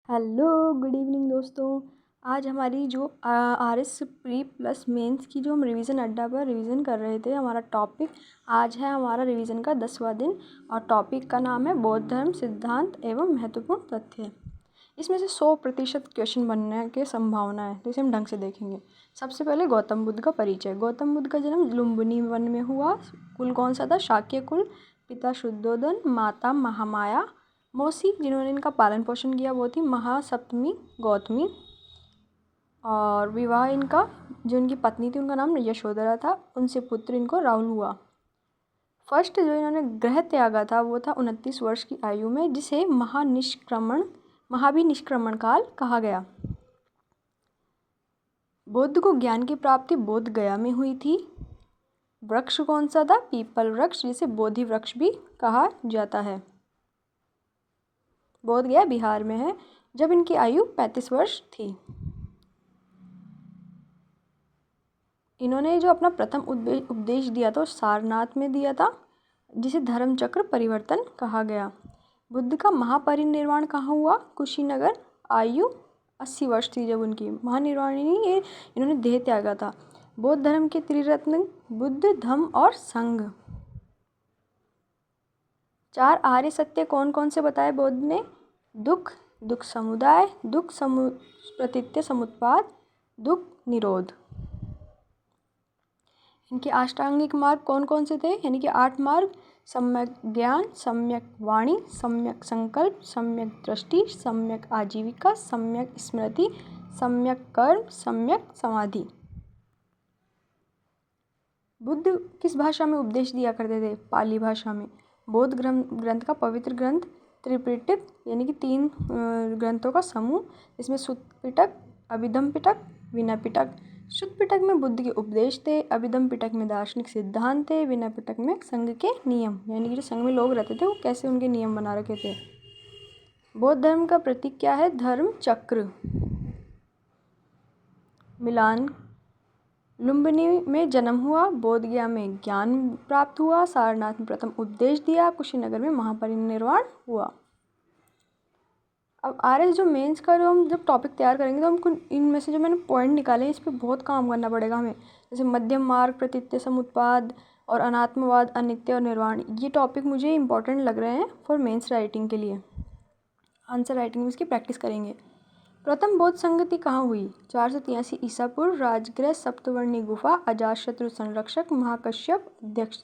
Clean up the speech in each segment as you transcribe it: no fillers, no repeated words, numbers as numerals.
Hello, good evening दोस्तों। आज हमारी जो RS प्री प्लस मेंस की जो हम रिवीजन अड्डा पर रिवीजन कर रहे थे, हमारा टॉपिक आज है हमारा रिवीजन का 10वां दिन और टॉपिक का नाम है बौद्ध धर्म सिद्धांत एवं महत्वपूर्ण तथ्य। इसमें से 100% क्वेश्चन बनने की संभावना है, तो इसे हम ढंग से देखेंगे। सबसे पहले गौतम बुद्ध का परिचय। गौतम बुद्ध का जन्म लुम्बिनी वन में हुआ। कुल कौन सा था? शाक्य कुल। पिता शुद्धोदन, माता महामाया। मौसी जिन्होंने इनका पालन पोषण किया वो थी महासप्तमी गौतमी। और विवाह इनका, जो इनकी पत्नी थी उनका नाम यशोधरा था, उनसे पुत्र इनको राहुल हुआ। फर्स्ट जो इन्होंने ग्रह त्यागा था वो था 29 वर्ष की आयु में, जिसे महाभिनिष्क्रमण काल कहा गया। बुद्ध को ज्ञान की प्राप्ति बोध गया में हुई थी। वृक्ष कौन सा था? पीपल वृक्ष, जिसे बोधि वृक्ष भी कहा जाता है। बोध गया बिहार में है, जब इनकी आयु 35 वर्ष थी। इन्होंने जो अपना प्रथम उपदेश दिया था सारनाथ में दिया था, जिसे धर्म चक्र परिवर्तन कहा गया। बुद्ध का महापरिनिर्वाण कहाँ हुआ? कुशीनगर। आयु 80 वर्ष थी जब उनकी महानिर्वाण नहीं, ये इन्होंने देह त्यागा था। बौद्ध धर्म के त्रिरत्न बुद्ध, धम्म और संघ। 4 आर्य सत्य कौन कौन से बताए बुद्ध ने? दुख, दुख समुदाय, प्रतीत्य समुत्पाद, दुख निरोध। इनके अष्टांगिक मार्ग कौन कौन से थे? यानी कि 8 मार्ग: सम्यक ज्ञान, सम्यक वाणी, सम्यक संकल्प, सम्यक दृष्टि, सम्यक आजीविका, सम्यक स्मृति, सम्यक कर्म, सम्यक समाधि। बुद्ध किस भाषा में उपदेश दिया करते थे? पाली भाषा में। बौद्ध ग्रंथ का पवित्र ग्रंथ त्रिपिटक, यानी कि 3 ग्रंथों का समूह, इसमें सुत्त पिटक, अभिधम्म पिटक, विनय पिटक। सुत्त पिटक में बुद्ध के उपदेश थे, अभिधम्म पिटक में दार्शनिक सिद्धांत थे, विनय पिटक में संघ के नियम, यानी कि जो संघ में लोग रहते थे वो कैसे उनके नियम बना रखे थे। बौद्ध धर्म का प्रतीक क्या है? धर्म चक्र। मिलान। लुम्बिनी में जन्म हुआ, बोधगया में ज्ञान प्राप्त हुआ, सारनाथ में प्रथम उपदेश दिया, कुशीनगर में महापरिनिर्वाण हुआ। अब RS जो मेंस का जो हम जब टॉपिक तैयार करेंगे तो हमको इनमें से जो मैंने पॉइंट निकाले इस पर बहुत काम करना पड़ेगा हमें। जैसे मध्यम मार्ग, प्रतीत्य समुत्पाद और अनात्मवाद, अनित्य और निर्वाण। ये टॉपिक मुझे इंपॉर्टेंट लग रहे हैं फॉर मेंस राइटिंग के लिए। आंसर राइटिंग में इसकी प्रैक्टिस करेंगे। प्रथम बौद्ध संगति कहाँ हुई? 483 ईसा पूर्व, राजगृह, सप्तवर्णी गुफा, अजातशत्रु संरक्षक, महाकश्यप अध्यक्ष।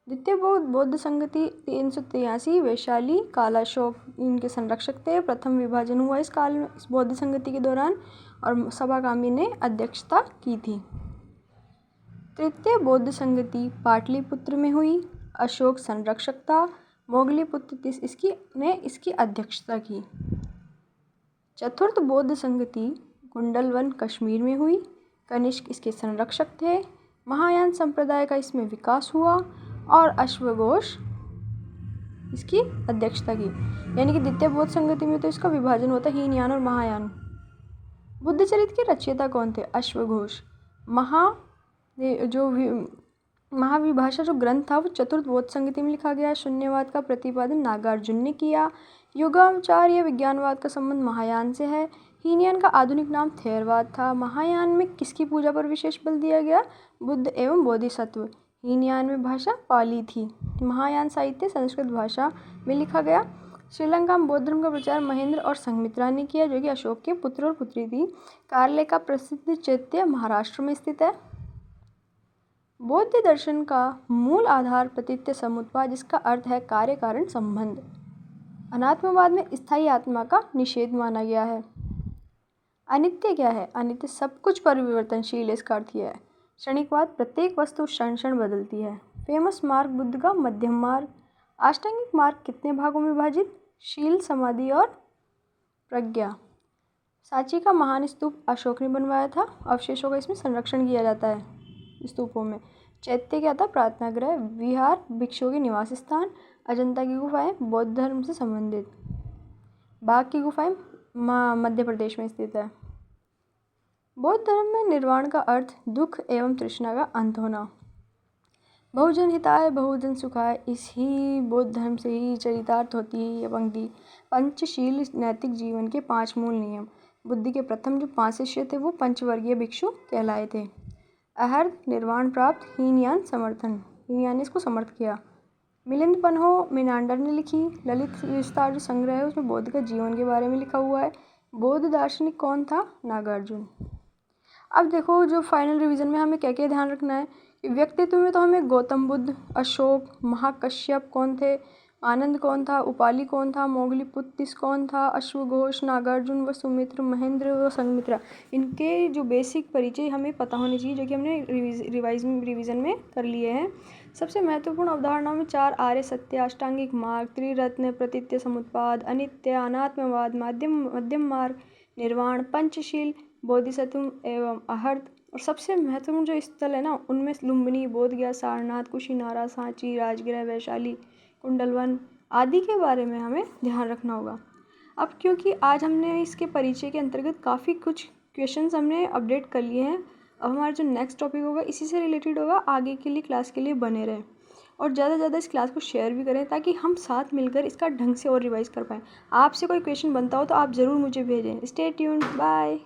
द्वितीय बौद्ध संगति 383, वैशाली, कालाशोक इनके संरक्षक थे। प्रथम विभाजन हुआ इस काल में, इस बौद्ध संगति के दौरान, और सभागामी ने अध्यक्षता की थी। तृतीय बौद्ध संगति पाटलिपुत्र में हुई, अशोक संरक्षक था, मोगलीपुत्र इसकी अध्यक्षता की। चतुर्थ बौद्ध संगति कुंडलवन कश्मीर में हुई, कनिष्क इसके संरक्षक थे, महायान संप्रदाय का इसमें विकास हुआ और अश्वघोष इसकी अध्यक्षता की। यानी कि द्वितीय बौद्ध संगति में तो इसका विभाजन होता है हीनयान और महायान। बुद्ध चरित्र के रचयिता कौन थे? अश्वघोष। महाविभाषा जो ग्रंथ था वो चतुर्थ बौद्ध संगति में लिखा गया। शून्यवाद का प्रतिपादन नागार्जुन ने किया। योगाचार या विज्ञानवाद का संबंध महायान से है। हीनयान का आधुनिक नाम थेरवाद था। महायान में किसकी पूजा पर विशेष बल दिया गया? बुद्ध एवं बोधिसत्व। हीनयान में भाषा पाली थी। महायान साहित्य संस्कृत भाषा में लिखा गया। श्रीलंका में बौद्ध धर्म का प्रचार महेंद्र और संघमित्रा ने किया, जो कि अशोक के पुत्र और पुत्री थी। कार्ले का प्रसिद्ध चैत्य महाराष्ट्र में स्थित है। बौद्ध दर्शन का मूल आधार प्रतीत्य समुत्पाद, जिसका अर्थ है कार्य कारण संबंध। अनात्मवाद में स्थायी आत्मा का निषेध माना गया है। अनित्य क्या है? अनित्य सब कुछ परिवर्तनशील है, इसका अर्थ यह है। क्षणिकवाद, प्रत्येक वस्तु क्षण क्षण बदलती है। फेमस मार्ग बुद्ध का मध्यम मार्ग। अष्टांगिक मार्ग कितने भागों में विभाजित? शील, समाधि और प्रज्ञा। सांची का महान स्तूप अशोक ने बनवाया था। अवशेषों का इसमें संरक्षण किया जाता है स्तूपों में। चैत्य क्या था? प्रार्थना गृह, विहार, भिक्षुओं के निवास स्थान। अजंता की गुफाएं बौद्ध धर्म से संबंधित। बाघ की गुफाएं मध्य प्रदेश में स्थित है। बौद्ध धर्म में निर्वाण का अर्थ दुख एवं तृष्णा का अंत होना। बहुजन हिताय बहुजन सुखाय, इस ही बौद्ध धर्म से ही चरितार्थ होती है ये पंक्ति। पंचशील नैतिक जीवन के 5 मूल नियम। बुद्ध के प्रथम जो 5 शिष्य थे वो पंचवर्गीय भिक्षु कहलाए थे। अहर्त निर्वाण प्राप्त, हीनयान समर्थन, हीनयान ने इसको समर्थ किया। मिलिंद पन्हो मेनांडर ने लिखी। ललित विस्तार जो संग्रह है उसमें बौद्ध का जीवन के बारे में लिखा हुआ है। बौद्ध दार्शनिक कौन था? नागार्जुन। अब देखो जो फाइनल रिवीजन में हमें क्या क्या ध्यान रखना है कि व्यक्तित्व में तो हमें गौतम बुद्ध, अशोक, महाकश्यप कौन थे, आनंद कौन था, उपाली कौन था, मोगलीपुत्तिस कौन था, अश्वघोष, नागार्जुन, वसुमित्र, महेंद्र व संघमित्रा, इनके जो बेसिक परिचय हमें पता होने चाहिए, जो कि हमने रिवीजन में कर लिए हैं। सबसे महत्वपूर्ण अवधारणाओं में 4 आर्य सत्य, अष्टांगिक मार्ग, त्रिरत्न, प्रतीत्य समुत्पाद, अनित्य, अनात्मवाद, मध्यम मार्ग, निर्वाण, पंचशील, बोधिसत्व एवं अहर्त। और सबसे महत्वपूर्ण जो स्थल है ना उनमें लुम्बिनी, बोधगया, सारनाथ, कुशीनारा, सांची, राजगृह, वैशाली, कुंडलवन आदि के बारे में हमें ध्यान रखना होगा। अब क्योंकि आज हमने इसके परिचय के अंतर्गत काफ़ी कुछ क्वेश्चंस हमने अपडेट कर लिए हैं, अब हमारा जो नेक्स्ट टॉपिक होगा इसी से रिलेटेड होगा। आगे के लिए क्लास के लिए बने रहें और ज़्यादा से ज़्यादा इस क्लास को शेयर भी करें ताकि हम साथ मिलकर इसका ढंग से और रिवाइज कर पाएँ। आपसे कोई क्वेश्चन बनता हो तो आप ज़रूर मुझे भेजें। Stay tuned, bye.